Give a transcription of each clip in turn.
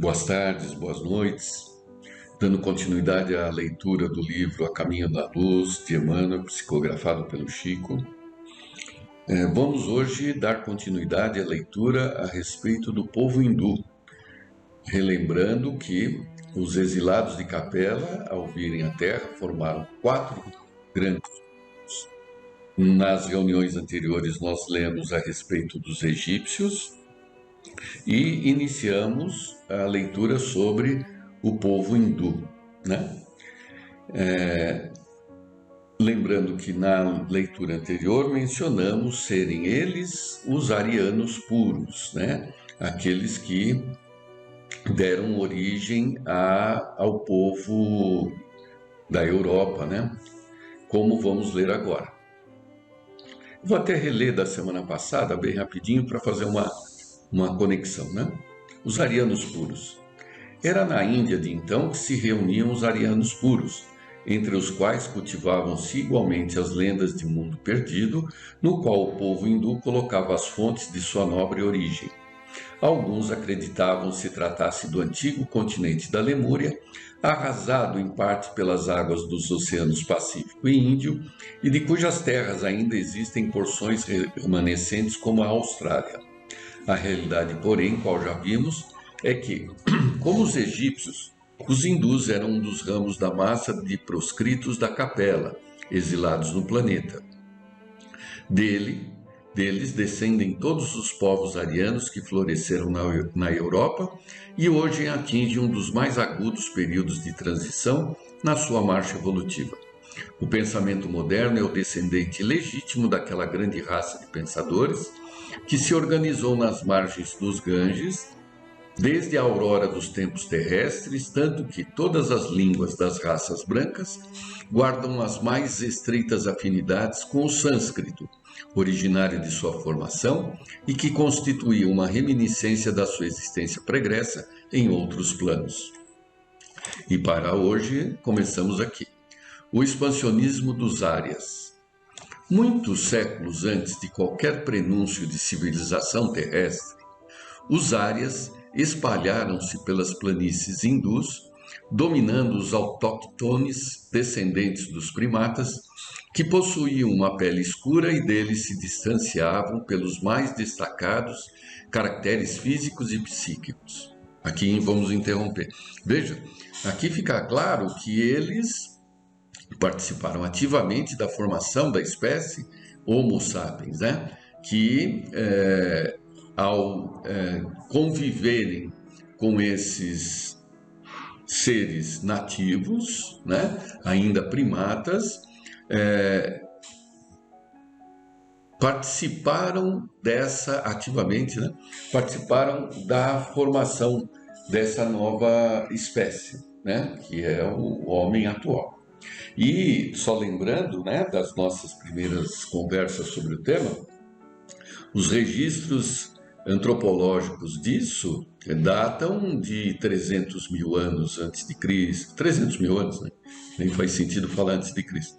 Boas tardes, boas noites. Dando continuidade à leitura do livro A Caminho da Luz, de Emmanuel, psicografado pelo Chico. Vamos hoje dar continuidade à leitura a respeito do povo hindu, relembrando que os exilados de Capela, ao virem à Terra, formaram 4 grandes grupos. Nas reuniões anteriores nós lemos a respeito dos egípcios e iniciamos a leitura sobre o povo hindu, né? Lembrando que na leitura anterior mencionamos serem eles os arianos puros, né? Aqueles que deram origem ao povo da Europa, né? Como vamos ler agora. Vou até reler da semana passada, bem rapidinho, para fazer uma conexão, né? Os arianos puros. Era na Índia de então que se reuniam os arianos puros, entre os quais cultivavam-se igualmente as lendas de um mundo perdido, no qual o povo hindu colocava as fontes de sua nobre origem. Alguns acreditavam se tratasse do antigo continente da Lemúria, arrasado em parte pelas águas dos oceanos Pacífico e Índio, e de cujas terras ainda existem porções remanescentes como a Austrália. A realidade, porém, qual já vimos, é que, como os egípcios, os hindus eram um dos ramos da massa de proscritos da Capela, exilados no planeta. Deles descendem todos os povos arianos que floresceram na Europa e hoje atingem um dos mais agudos períodos de transição na sua marcha evolutiva. O pensamento moderno é o descendente legítimo daquela grande raça de pensadores que se organizou nas margens dos Ganges desde a aurora dos tempos terrestres, tanto que todas as línguas das raças brancas guardam as mais estreitas afinidades com o sânscrito, originário de sua formação e que constituía uma reminiscência da sua existência pregressa em outros planos. E para hoje, começamos aqui. O expansionismo dos Árias. Muitos séculos antes de qualquer prenúncio de civilização terrestre, os Árias espalharam-se pelas planícies hindus, dominando os autóctones descendentes dos primatas, que possuíam uma pele escura e deles se distanciavam pelos mais destacados caracteres físicos e psíquicos. Aqui vamos interromper. Veja, aqui fica claro que eles participaram ativamente da formação da espécie Homo sapiens, né? Que ao conviverem com esses seres nativos, né, ainda primatas, participaram ativamente, né, participaram da formação dessa nova espécie, né, que é o homem atual. E só lembrando, né, das nossas primeiras conversas sobre o tema, os registros antropológicos disso datam de 300 mil anos antes de Cristo. 300 mil anos, né? Nem faz sentido falar antes de Cristo.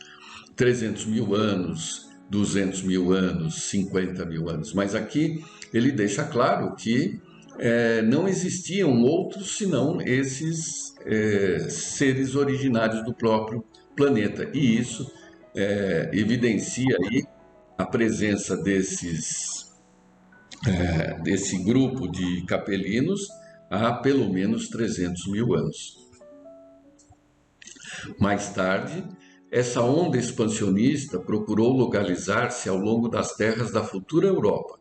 300 mil anos, 200 mil anos, 50 mil anos. Mas aqui ele deixa claro que não existiam outros senão esses seres originários do próprio planeta. E isso evidencia aí a presença desse grupo de capelinos há pelo menos 300 mil anos. Mais tarde, essa onda expansionista procurou localizar-se ao longo das terras da futura Europa,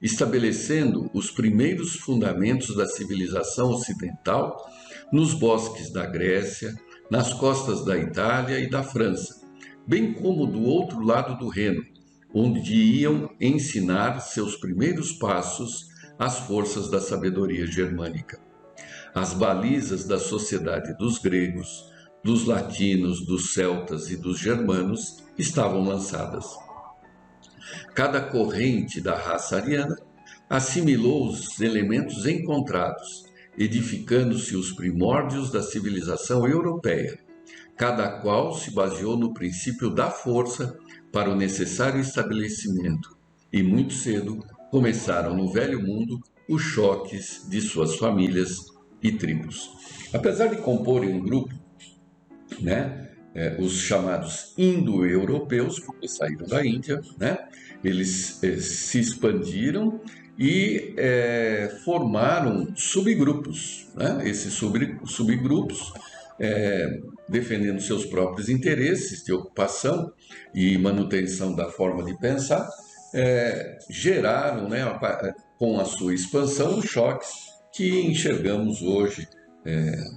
estabelecendo os primeiros fundamentos da civilização ocidental nos bosques da Grécia, nas costas da Itália e da França, bem como do outro lado do Reno, onde iam ensinar seus primeiros passos às forças da sabedoria germânica. As balizas da sociedade dos gregos, dos latinos, dos celtas e dos germanos estavam lançadas. Cada corrente da raça ariana assimilou os elementos encontrados, edificando-se os primórdios da civilização europeia, cada qual se baseou no princípio da força para o necessário estabelecimento, e muito cedo começaram no velho mundo os choques de suas famílias e tribos. Apesar de comporem um grupo, né, os chamados indo-europeus, porque saíram da Índia, né, eles se expandiram e formaram subgrupos, né, esses subgrupos defendendo seus próprios interesses de ocupação e manutenção da forma de pensar, geraram, né, com a sua expansão, os choques que enxergamos hoje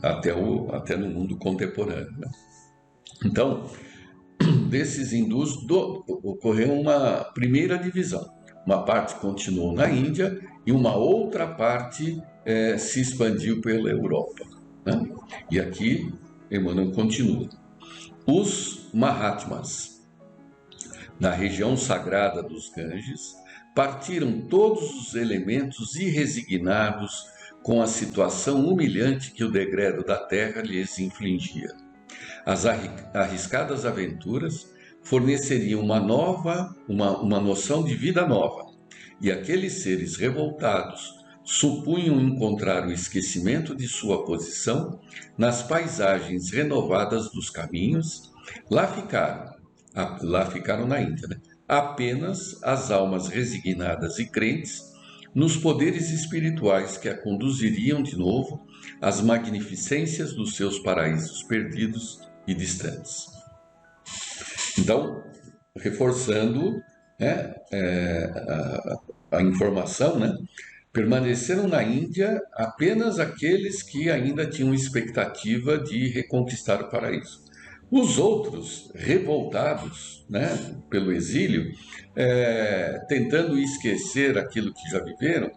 até no mundo contemporâneo, né? Então, desses hindus ocorreu uma primeira divisão. Uma parte continuou na Índia e uma outra parte se expandiu pela Europa, né? E aqui Emmanuel continua. Os Mahatmas, na região sagrada dos Ganges, partiram todos os elementos irresignados com a situação humilhante que o degredo da terra lhes infligia. As arriscadas aventuras forneceriam uma noção de vida nova, e aqueles seres revoltados supunham encontrar o esquecimento de sua posição nas paisagens renovadas dos caminhos. Lá ficaram na Índia, né? Apenas as almas resignadas e crentes nos poderes espirituais que a conduziriam de novo às magnificências dos seus paraísos perdidos e distantes. Então, reforçando a informação, né? Permaneceram na Índia apenas aqueles que ainda tinham expectativa de reconquistar o paraíso. Os outros, revoltados, né, pelo exílio, tentando esquecer aquilo que já viveram,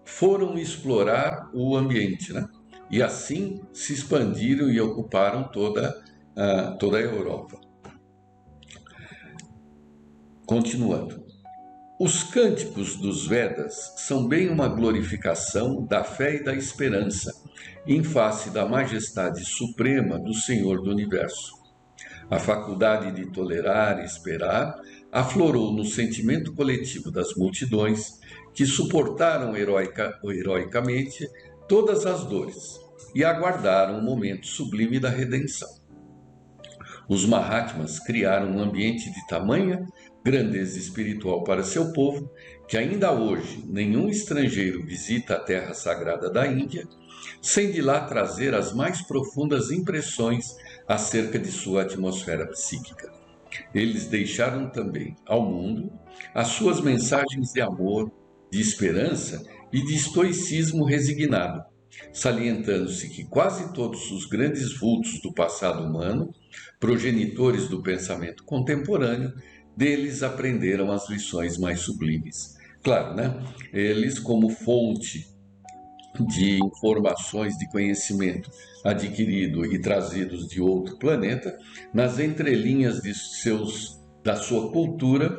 foram explorar o ambiente, né? E assim se expandiram e ocuparam toda a Europa. Continuando. Os cânticos dos Vedas são bem uma glorificação da fé e da esperança, em face da majestade suprema do Senhor do Universo. A faculdade de tolerar e esperar aflorou no sentimento coletivo das multidões que suportaram heroicamente todas as dores e aguardaram o momento sublime da redenção. Os Mahatmas criaram um ambiente de tamanha grandeza espiritual para seu povo, que ainda hoje nenhum estrangeiro visita a terra sagrada da Índia, sem de lá trazer as mais profundas impressões acerca de sua atmosfera psíquica. Eles deixaram também ao mundo as suas mensagens de amor, de esperança e de estoicismo resignado, salientando-se que quase todos os grandes vultos do passado humano, progenitores do pensamento contemporâneo, deles aprenderam as lições mais sublimes. Claro, né? Eles, como fonte de informações, de conhecimento adquirido e trazidos de outro planeta, nas entrelinhas da sua cultura,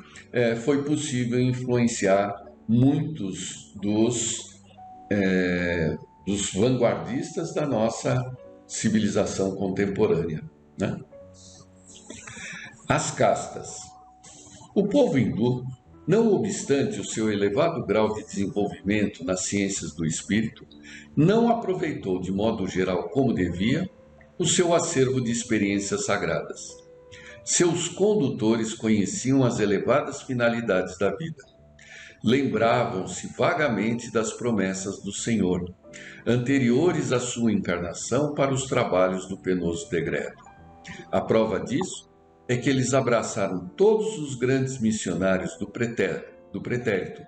foi possível influenciar muitos dos vanguardistas da nossa civilização contemporânea, né? As castas. O povo hindu, não obstante o seu elevado grau de desenvolvimento nas ciências do espírito, não aproveitou de modo geral como devia o seu acervo de experiências sagradas. Seus condutores conheciam as elevadas finalidades da vida. Lembravam-se vagamente das promessas do Senhor, anteriores à sua encarnação para os trabalhos do penoso degredo. A prova disso é que eles abraçaram todos os grandes missionários do pretérito,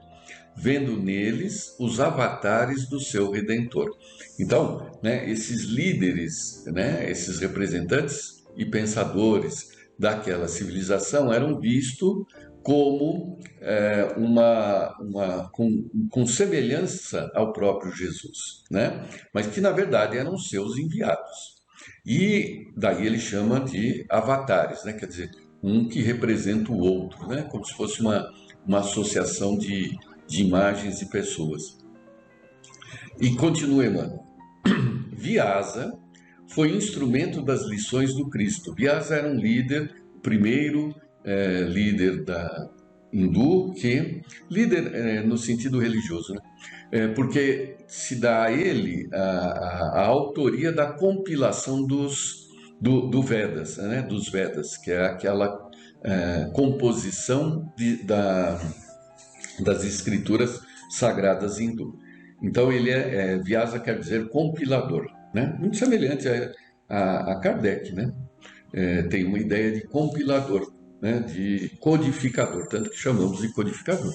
vendo neles os avatares do seu Redentor. Então, né, esses líderes, né, esses representantes e pensadores daquela civilização eram vistos como com semelhança ao próprio Jesus, né? Mas que na verdade eram seus enviados. E daí ele chama de avatares, né? Quer dizer, um que representa o outro, né? Como se fosse uma associação de imagens e pessoas. E continua Emmanuel. Vyasa foi instrumento das lições do Cristo. Vyasa era um líder, o primeiro líder hindu, que líder no sentido religioso, né? Porque se dá a ele a autoria da compilação do Vedas, né? Dos Vedas, que é aquela composição das escrituras sagradas hindu. Então ele Vyasa quer dizer compilador, né? Muito semelhante a Kardec, né? Tem uma ideia de compilador, né? De codificador, tanto que chamamos de codificador.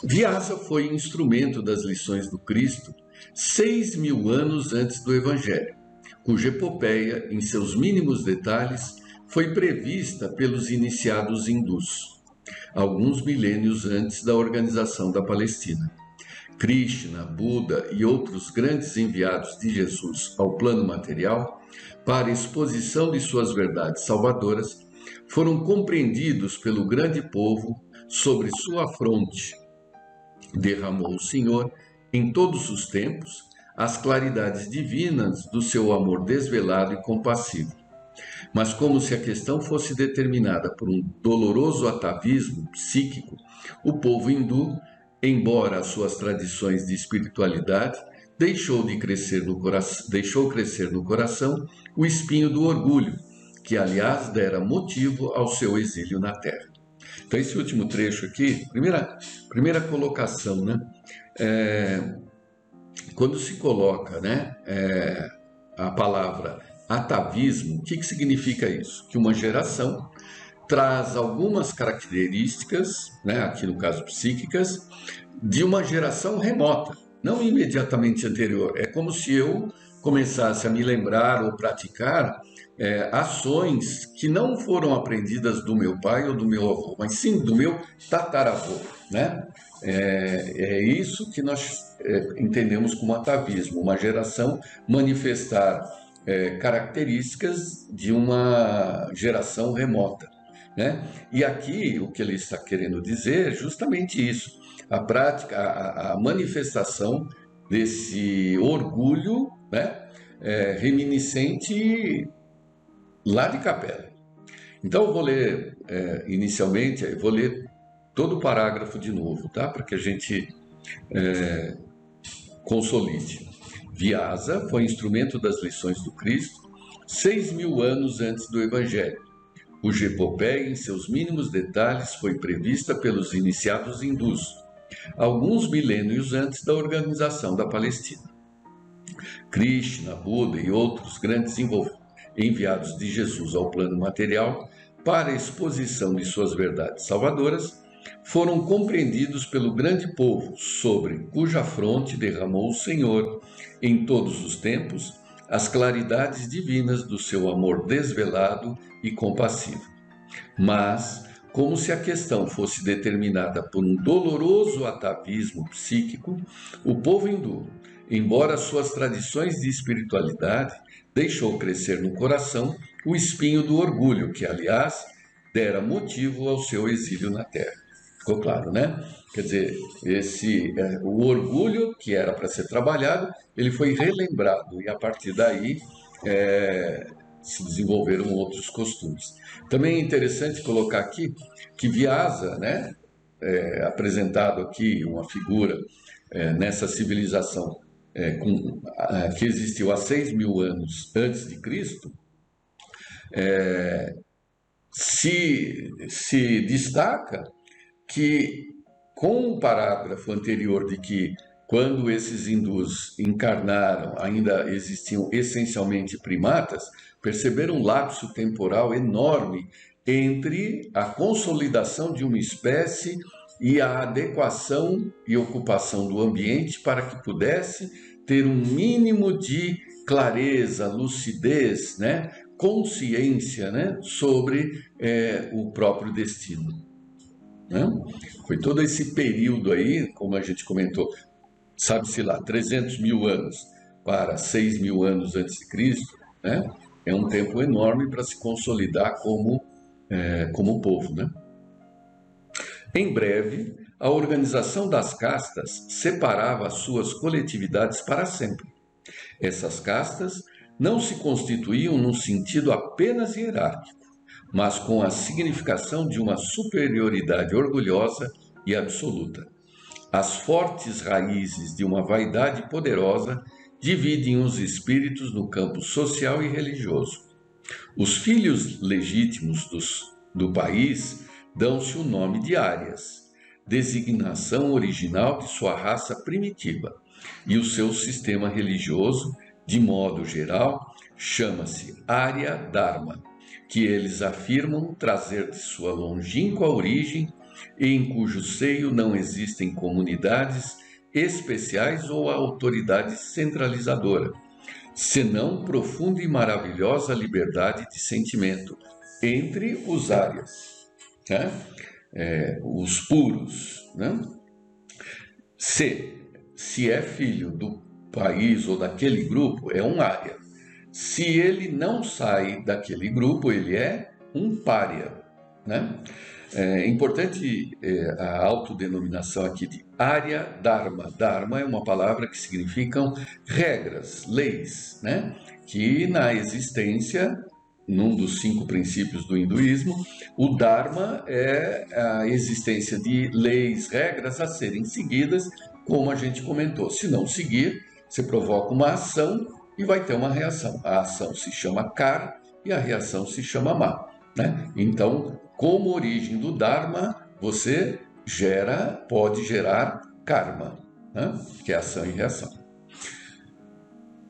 Vyasa foi instrumento das lições do Cristo 6.000 anos antes do Evangelho, cuja epopeia, em seus mínimos detalhes, foi prevista pelos iniciados hindus, alguns milênios antes da organização da Palestina. Krishna, Buda e outros grandes enviados de Jesus ao plano material, para exposição de suas verdades salvadoras, foram compreendidos pelo grande povo sobre sua fronte. Derramou o Senhor, em todos os tempos, as claridades divinas do seu amor desvelado e compassivo. Mas como se a questão fosse determinada por um doloroso atavismo psíquico, o povo hindu, embora as suas tradições de espiritualidade, deixou crescer no coração o espinho do orgulho, que aliás dera motivo ao seu exílio na terra. Então esse último trecho aqui, primeira colocação, né? Quando se coloca, né, a palavra atavismo, o que significa isso? Que uma geração traz algumas características, né, aqui no caso psíquicas, de uma geração remota, não imediatamente anterior. É como se eu começasse a me lembrar ou praticar ações que não foram aprendidas do meu pai ou do meu avô, mas sim do meu tataravô, né? É isso que nós entendemos como atavismo, uma geração manifestar características de uma geração remota, né? E aqui o que ele está querendo dizer é justamente isso, a prática, a manifestação desse orgulho, né? Reminiscente lá de Capela. Então eu vou ler inicialmente, eu vou ler todo o parágrafo de novo, tá? Para que a gente consolide. Vyasa foi instrumento das lições do Cristo 6.000 anos antes do Evangelho, cuja epopeia, em seus mínimos detalhes, foi prevista pelos iniciados hindus, alguns milênios antes da organização da Palestina. Krishna, Buda e outros grandes enviados de Jesus ao plano material para a exposição de suas verdades salvadoras, foram compreendidos pelo grande povo, sobre cuja fronte derramou o Senhor, em todos os tempos, as claridades divinas do seu amor desvelado e compassivo. Mas, como se a questão fosse determinada por um doloroso atavismo psíquico, o povo hindu, embora suas tradições de espiritualidade, deixou crescer no coração o espinho do orgulho, que, aliás, dera motivo ao seu exílio na terra. Ficou claro, né? Quer dizer, o orgulho que era para ser trabalhado, ele foi relembrado e a partir daí se desenvolveram outros costumes. Também é interessante colocar aqui que Vyasa, né, apresentado aqui uma figura nessa civilização que existiu há 6.000 anos antes de Cristo, se destaca que, com o parágrafo anterior de que quando esses hindus encarnaram ainda existiam essencialmente primatas, perceberam um lapso temporal enorme entre a consolidação de uma espécie e a adequação e ocupação do ambiente para que pudesse ter um mínimo de clareza, lucidez, né, consciência, né, sobre o próprio destino. Né? Foi todo esse período aí, como a gente comentou, sabe-se lá, 300.000 anos para 6.000 anos antes de Cristo, né? É um tempo enorme para se consolidar como povo, né? Em breve, a organização das castas separava as suas coletividades para sempre. Essas castas não se constituíam num sentido apenas hierárquico, mas com a significação de uma superioridade orgulhosa e absoluta. As fortes raízes de uma vaidade poderosa dividem os espíritos no campo social e religioso. Os filhos legítimos do país dão-se o nome de árias, designação original de sua raça primitiva, e o seu sistema religioso, de modo geral, chama-se Arya Dharma, que eles afirmam trazer de sua longínqua origem e em cujo seio não existem comunidades especiais ou autoridade centralizadora, senão profunda e maravilhosa liberdade de sentimento entre os árias, né? Os puros. Né? Se é filho do país ou daquele grupo, é um ária. Se ele não sai daquele grupo, ele é um pária. Né? É importante a autodenominação aqui de Arya Dharma. Dharma é uma palavra que significam regras, leis, né? Que na existência, num dos 5 princípios do hinduísmo, o Dharma é a existência de leis, regras a serem seguidas, como a gente comentou. Se não seguir, você provoca uma ação e vai ter uma reação. A ação se chama Kar e a reação se chama Ma. Né? Então, como origem do Dharma, você pode gerar karma, né? Que é ação e reação.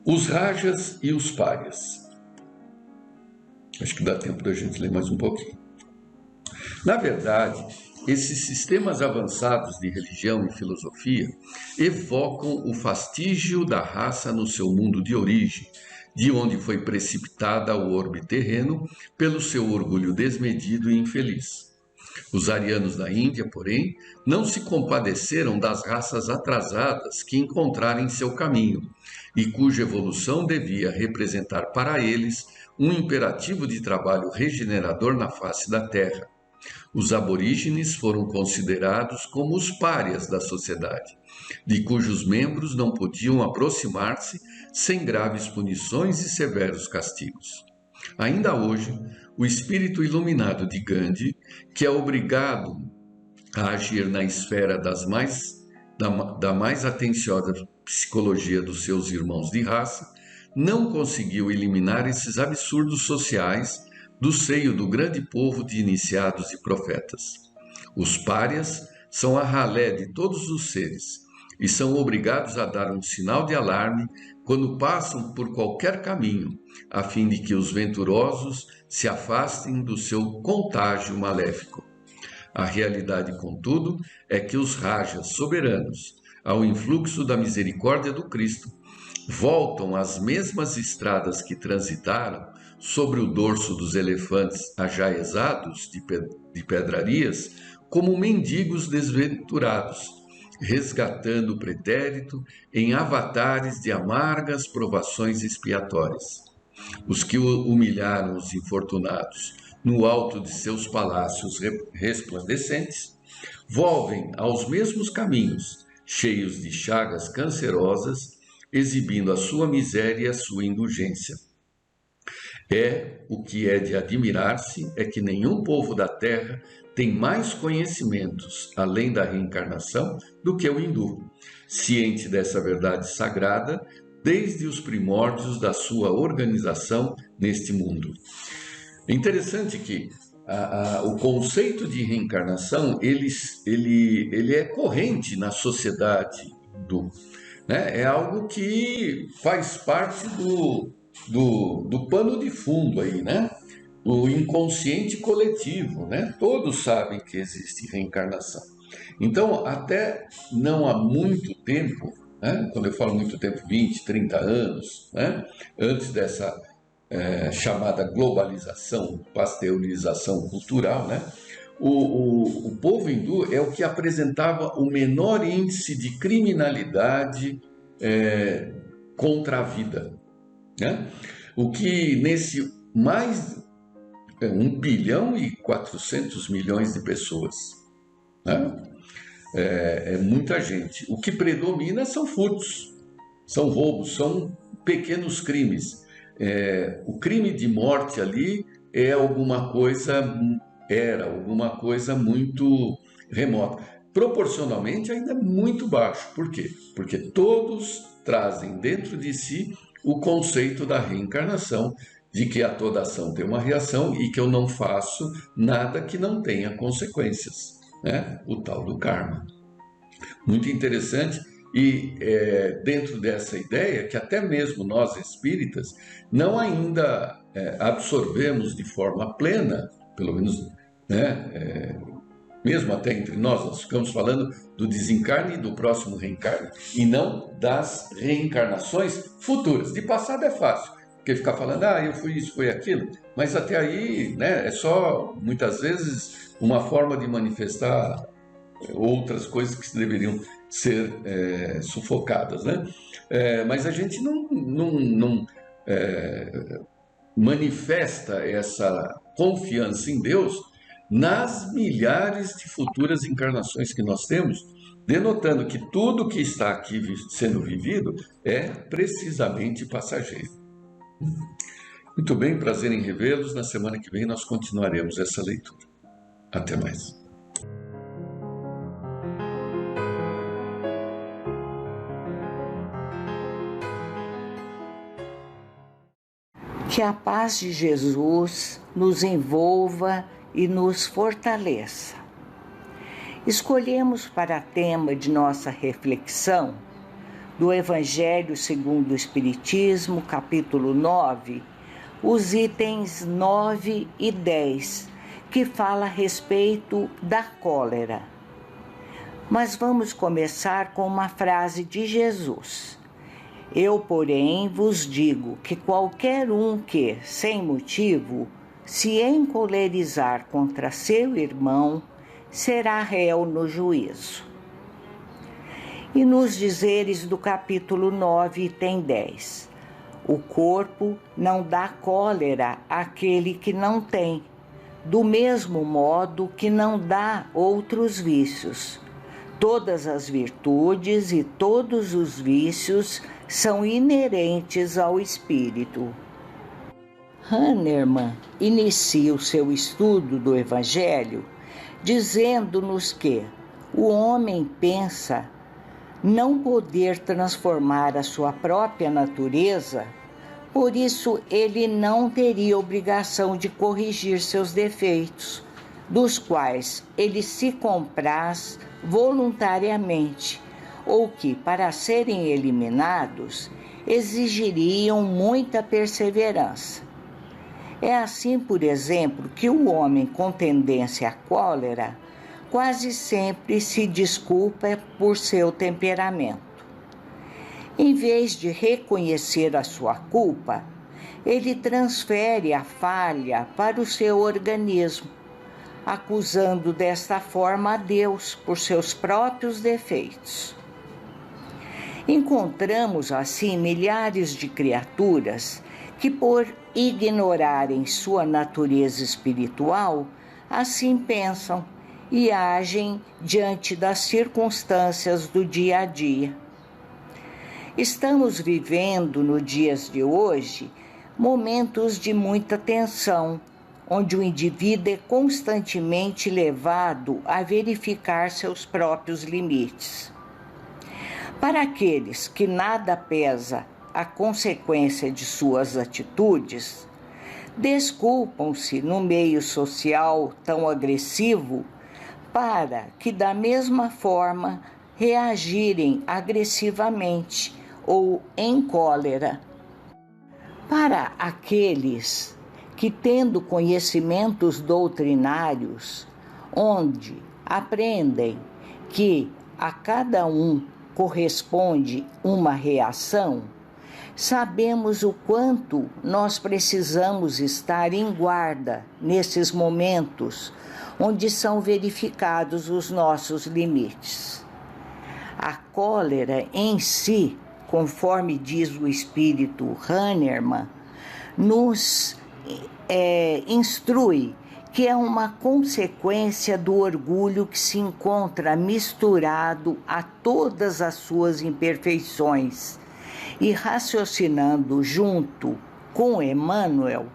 Os rajas e os párias. Acho que dá tempo da gente ler mais um pouquinho. Na verdade, esses sistemas avançados de religião e filosofia evocam o fastígio da raça no seu mundo de origem, de onde foi precipitada ao orbe terreno pelo seu orgulho desmedido e infeliz. Os arianos da Índia, porém, não se compadeceram das raças atrasadas que encontraram em seu caminho e cuja evolução devia representar para eles um imperativo de trabalho regenerador na face da terra. Os aborígenes foram considerados como os párias da sociedade, de cujos membros não podiam aproximar-se sem graves punições e severos castigos. Ainda hoje, o espírito iluminado de Gandhi, que é obrigado a agir na esfera da mais atenciosa psicologia dos seus irmãos de raça, não conseguiu eliminar esses absurdos sociais do seio do grande povo de iniciados e profetas. Os párias são a ralé de todos os seres e são obrigados a dar um sinal de alarme quando passam por qualquer caminho, a fim de que os venturosos se afastem do seu contágio maléfico. A realidade, contudo, é que os rajas soberanos, ao influxo da misericórdia do Cristo, voltam às mesmas estradas que transitaram sobre o dorso dos elefantes ajaezados de pedrarias, como mendigos desventurados, resgatando o pretérito em avatares de amargas provações expiatórias. Os que humilharam os infortunados no alto de seus palácios resplandecentes, volvem aos mesmos caminhos, cheios de chagas cancerosas, exibindo a sua miséria e a sua indulgência. O que é de admirar-se é que nenhum povo da terra tem mais conhecimentos além da reencarnação do que o hindu, ciente dessa verdade sagrada desde os primórdios da sua organização neste mundo. É interessante que o conceito de reencarnação ele é corrente na sociedade hindu, né? É algo que faz parte do pano de fundo aí, né? O inconsciente coletivo, né? Todos sabem que existe reencarnação. Então, até não há muito tempo, né? Quando eu falo muito tempo, 20, 30 anos, né? Antes dessa chamada globalização, pasteurização cultural, né? O povo hindu é o que apresentava o menor índice de criminalidade contra a vida, né? O que nesse mais 1 bilhão e 400 milhões de pessoas, né? É muita gente. O que predomina são furtos, são roubos, são pequenos crimes. O crime de morte ali era alguma coisa muito remota. Proporcionalmente ainda muito baixo. Por quê? Porque todos trazem dentro de si o conceito da reencarnação, de que a toda ação tem uma reação e que eu não faço nada que não tenha consequências, né? O tal do karma. Muito interessante. E dentro dessa ideia, que até mesmo nós espíritas não ainda absorvemos de forma plena, pelo menos, né, mesmo até entre nós ficamos falando do desencarne e do próximo reencarne, e não das reencarnações futuras. De passado é fácil, porque ficar falando, eu fui isso, fui aquilo, mas até aí, né, é só, muitas vezes, uma forma de manifestar outras coisas que deveriam ser sufocadas, né? Mas a gente não manifesta essa confiança em Deus nas milhares de futuras encarnações que nós temos, denotando que tudo que está aqui sendo vivido é precisamente passageiro. Muito bem, prazer em revê-los. Na semana que vem nós continuaremos essa leitura. Até mais. Que a paz de Jesus nos envolva e nos fortaleça. Escolhemos para tema de nossa reflexão do Evangelho segundo o Espiritismo, capítulo 9, os itens 9 e 10, que fala a respeito da cólera. Mas vamos começar com uma frase de Jesus. Eu, porém, vos digo que qualquer um que, sem motivo, se encolerizar contra seu irmão, será réu no juízo. E nos dizeres do capítulo 9, item 10, o corpo não dá cólera àquele que não tem, do mesmo modo que não dá outros vícios. Todas as virtudes e todos os vícios são inerentes ao espírito. Hahnemann inicia o seu estudo do Evangelho dizendo-nos que o homem pensa não poder transformar a sua própria natureza, por isso ele não teria obrigação de corrigir seus defeitos, dos quais ele se compraz voluntariamente, ou que, para serem eliminados, exigiriam muita perseverança. É assim, por exemplo, que o homem com tendência à cólera quase sempre se desculpa por seu temperamento. Em vez de reconhecer a sua culpa, ele transfere a falha para o seu organismo, acusando desta forma a Deus por seus próprios defeitos. Encontramos assim milhares de criaturas que, por ignorarem sua natureza espiritual, assim pensam e agem diante das circunstâncias do dia a dia. Estamos vivendo, nos dias de hoje, momentos de muita tensão, onde o indivíduo é constantemente levado a verificar seus próprios limites. Para aqueles que nada pesa a consequência de suas atitudes, desculpam-se no meio social tão agressivo para que, da mesma forma, reagirem agressivamente ou em cólera. Para aqueles que, tendo conhecimentos doutrinários, onde aprendem que a cada um corresponde uma reação, sabemos o quanto nós precisamos estar em guarda nesses momentos onde são verificados os nossos limites. A cólera em si, conforme diz o espírito Hahnemann, nos instrui que é uma consequência do orgulho que se encontra misturado a todas as suas imperfeições. E raciocinando junto com Emmanuel,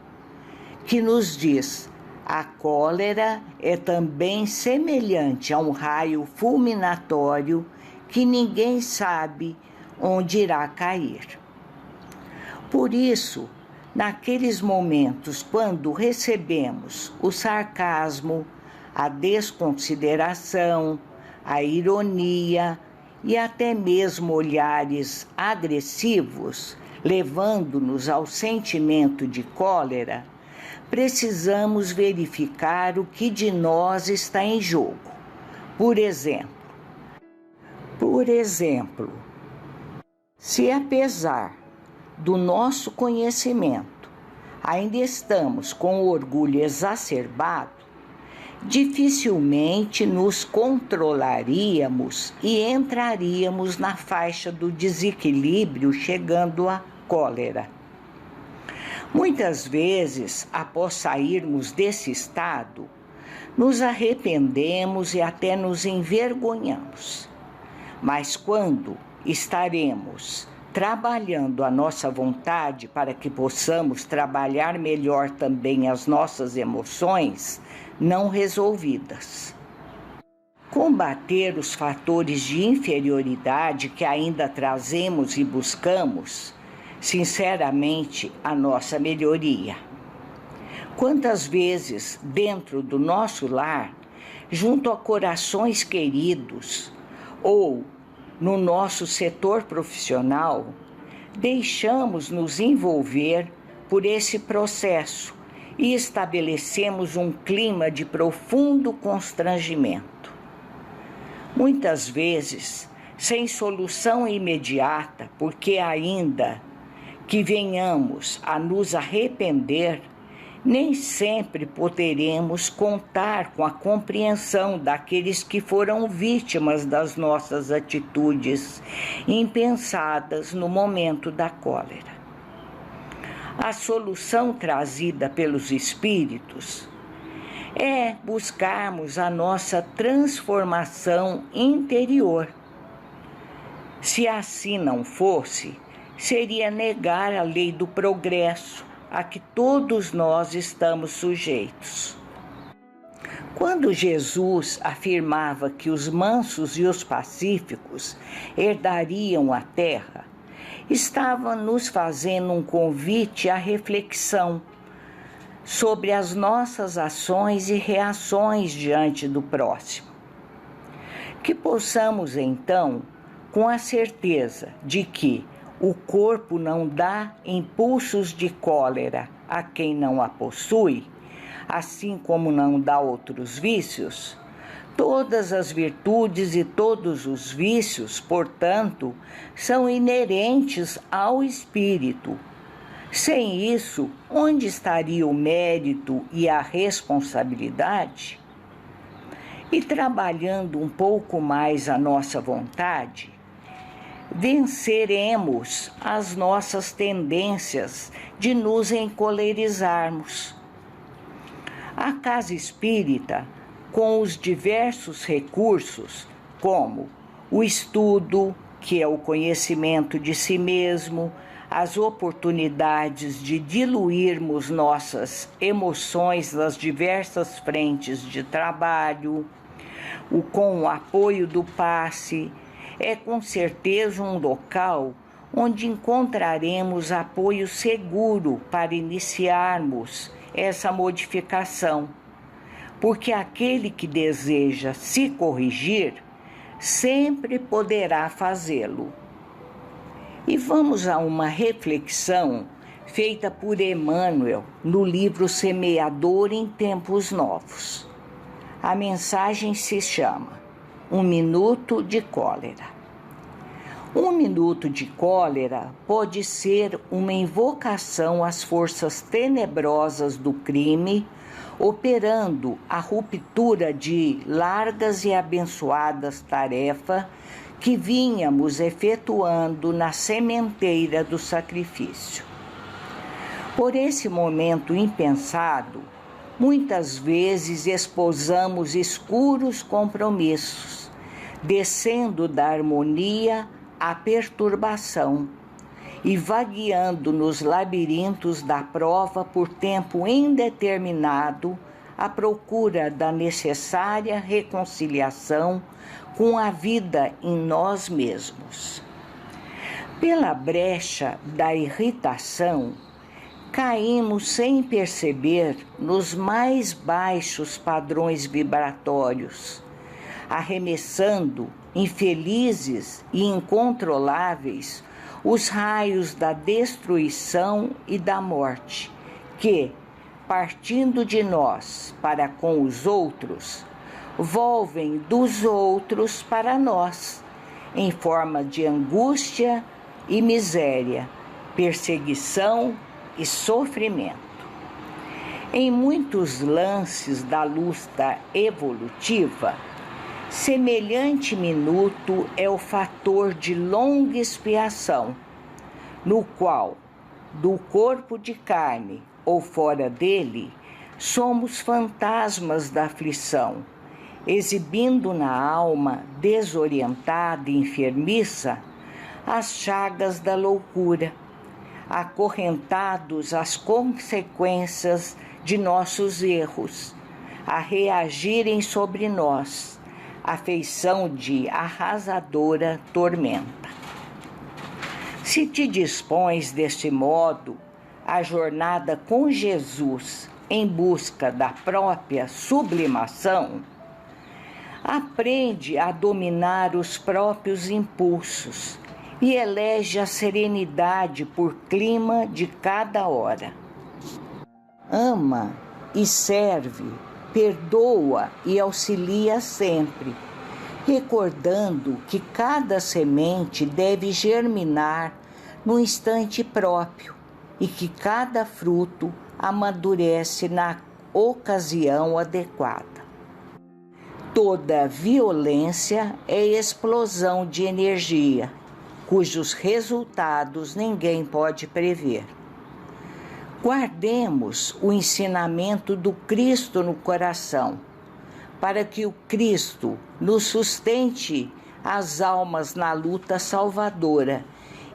que nos diz: a cólera é também semelhante a um raio fulminatório que ninguém sabe onde irá cair. Por isso, naqueles momentos quando recebemos o sarcasmo, a desconsideração, a ironia e até mesmo olhares agressivos, levando-nos ao sentimento de cólera, precisamos verificar o que de nós está em jogo. Por exemplo, se apesar do nosso conhecimento ainda estamos com o orgulho exacerbado, dificilmente nos controlaríamos e entraríamos na faixa do desequilíbrio, chegando à cólera. Muitas vezes, após sairmos desse estado, nos arrependemos e até nos envergonhamos. Mas quando estaremos trabalhando a nossa vontade para que possamos trabalhar melhor também as nossas emoções não resolvidas? Combater os fatores de inferioridade que ainda trazemos e buscamos, sinceramente, a nossa melhoria. Quantas vezes, dentro do nosso lar, junto a corações queridos, ou no nosso setor profissional, deixamos nos envolver por esse processo e estabelecemos um clima de profundo constrangimento. Muitas vezes, sem solução imediata, porque ainda que venhamos a nos arrepender, nem sempre poderemos contar com a compreensão daqueles que foram vítimas das nossas atitudes impensadas no momento da cólera. A solução trazida pelos espíritos é buscarmos a nossa transformação interior. Se assim não fosse, seria negar a lei do progresso a que todos nós estamos sujeitos. Quando Jesus afirmava que os mansos e os pacíficos herdariam a terra, estava nos fazendo um convite à reflexão sobre as nossas ações e reações diante do próximo. Que possamos, então, com a certeza de que o corpo não dá impulsos de cólera a quem não a possui, assim como não dá outros vícios. Todas as virtudes e todos os vícios, portanto, são inerentes ao espírito. Sem isso, onde estaria o mérito e a responsabilidade? E trabalhando um pouco mais a nossa vontade, venceremos as nossas tendências de nos encolerizarmos. A casa espírita, com os diversos recursos, como o estudo, que é o conhecimento de si mesmo, as oportunidades de diluirmos nossas emoções nas diversas frentes de trabalho, com o apoio do passe, é com certeza um local onde encontraremos apoio seguro para iniciarmos essa modificação, porque aquele que deseja se corrigir sempre poderá fazê-lo. E vamos a uma reflexão feita por Emmanuel no livro Semeador em Tempos Novos. A mensagem se chama Um Minuto de Cólera. Um minuto de cólera pode ser uma invocação às forças tenebrosas do crime, operando a ruptura de largas e abençoadas tarefas que vínhamos efetuando na sementeira do sacrifício. Por esse momento impensado, muitas vezes esposamos escuros compromissos, descendo da harmonia à perturbação, e vagueando nos labirintos da prova por tempo indeterminado, à procura da necessária reconciliação com a vida em nós mesmos. Pela brecha da irritação, caímos sem perceber nos mais baixos padrões vibratórios, arremessando, infelizes e incontroláveis, os raios da destruição e da morte, que, partindo de nós para com os outros, volvem dos outros para nós, em forma de angústia e miséria, perseguição e sofrimento. Em muitos lances da luta evolutiva, semelhante minuto é o fator de longa expiação, no qual, do corpo de carne ou fora dele, somos fantasmas da aflição, exibindo na alma desorientada e enfermiça as chagas da loucura, acorrentados às consequências de nossos erros, a reagirem sobre nós, a feição de arrasadora tormenta. Se te dispões deste modo a jornada com Jesus em busca da própria sublimação, aprende a dominar os próprios impulsos e elege a serenidade por clima de cada hora. Ama e serve, perdoa e auxilia sempre, recordando que cada semente deve germinar no instante próprio e que cada fruto amadurece na ocasião adequada. Toda violência é explosão de energia, cujos resultados ninguém pode prever. Guardemos o ensinamento do Cristo no coração, para que o Cristo nos sustente as almas na luta salvadora,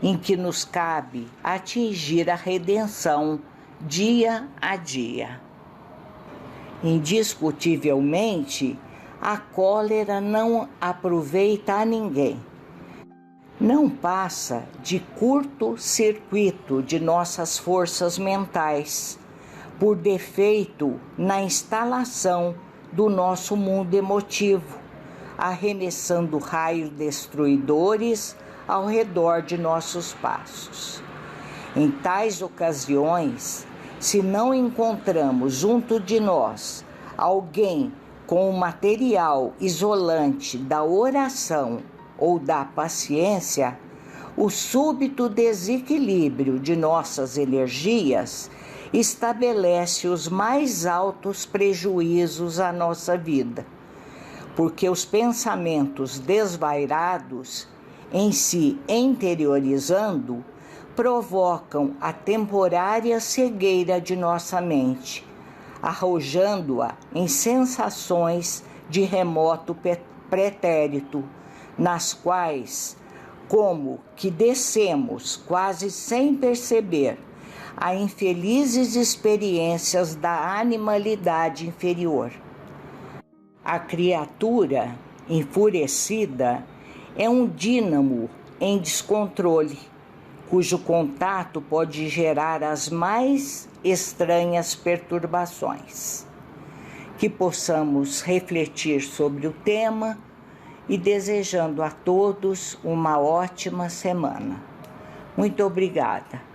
em que nos cabe atingir a redenção dia a dia. Indiscutivelmente, a cólera não aproveita a ninguém. Não passa de curto-circuito de nossas forças mentais, por defeito na instalação do nosso mundo emotivo, arremessando raios destruidores ao redor de nossos passos. Em tais ocasiões, se não encontramos junto de nós alguém com o material isolante da oração ou da paciência, o súbito desequilíbrio de nossas energias estabelece os mais altos prejuízos à nossa vida, porque os pensamentos desvairados, em se interiorizando, provocam a temporária cegueira de nossa mente, arrojando-a em sensações de remoto pretérito, nas quais, como que descemos quase sem perceber, a infelizes experiências da animalidade inferior. A criatura enfurecida é um dínamo em descontrole, cujo contato pode gerar as mais estranhas perturbações. Que possamos refletir sobre o tema e desejando a todos uma ótima semana. Muito obrigada.